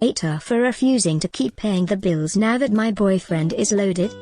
AITAH for refusing to keep paying the bills now that my boyfriend is loaded.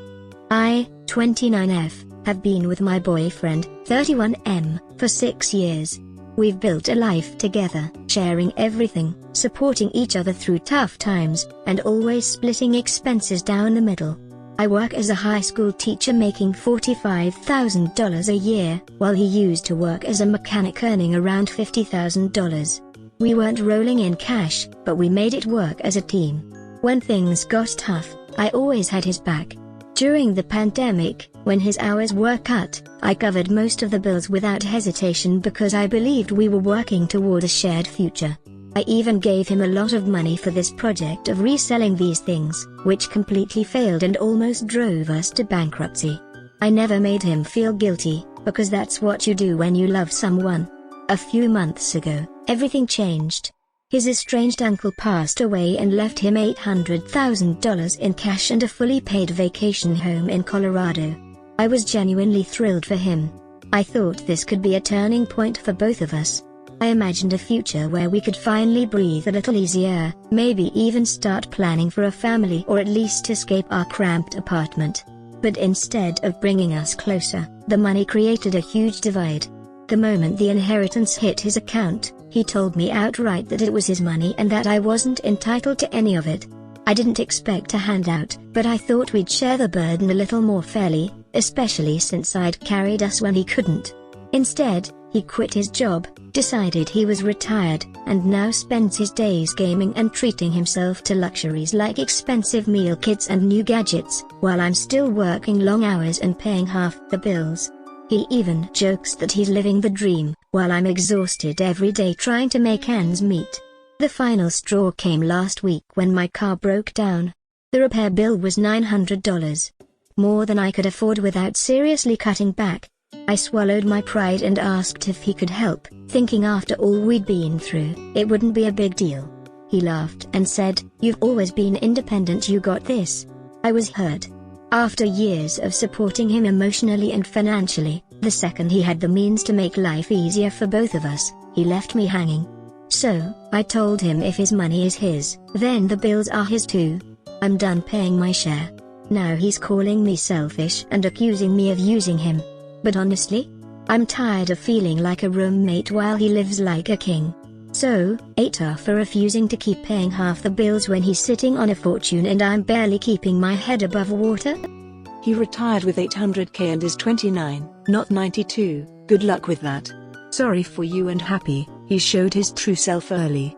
I, 29F, have been with my boyfriend, 31M, for 6 years. We've built a life together, sharing everything, supporting each other through tough times, and always splitting expenses down the middle. I work as a high school teacher making $45,000 a year, while he used to work as a mechanic earning around $50,000. We weren't rolling in cash, but we made it work as a team. When things got tough, I always had his back. During the pandemic, when his hours were cut, I covered most of the bills without hesitation because I believed we were working toward a shared future. I even gave him a lot of money for this project of reselling these things, which completely failed and almost drove us to bankruptcy. I never made him feel guilty, because that's what you do when you love someone. A few months ago, everything changed. His estranged uncle passed away and left him $800,000 in cash and a fully paid vacation home in Colorado. I was genuinely thrilled for him. I thought this could be a turning point for both of us. I imagined a future where we could finally breathe a little easier, maybe even start planning for a family or at least escape our cramped apartment. But instead of bringing us closer, the money created a huge divide. The moment the inheritance hit his account, he told me outright that it was his money and that I wasn't entitled to any of it. I didn't expect a handout, but I thought we'd share the burden a little more fairly, especially since I'd carried us when he couldn't. Instead, he quit his job, decided he was retired, and now spends his days gaming and treating himself to luxuries like expensive meal kits and new gadgets, while I'm still working long hours and paying half the bills. He even jokes that he's living the dream, while I'm exhausted every day trying to make ends meet. The final straw came last week when my car broke down. The repair bill was $900. More than I could afford without seriously cutting back. I swallowed my pride and asked if he could help, thinking after all we'd been through, it wouldn't be a big deal. He laughed and said, "You've always been independent, you got this." I was hurt. After years of supporting him emotionally and financially, the second he had the means to make life easier for both of us, he left me hanging. So, I told him if his money is his, then the bills are his too. I'm done paying my share. Now he's calling me selfish and accusing me of using him. But honestly, I'm tired of feeling like a roommate while he lives like a king. So, AITAH for refusing to keep paying half the bills when he's sitting on a fortune and I'm barely keeping my head above water? He retired with $800K and is 29, not 92, good luck with that. Sorry for you and happy, he showed his true self early.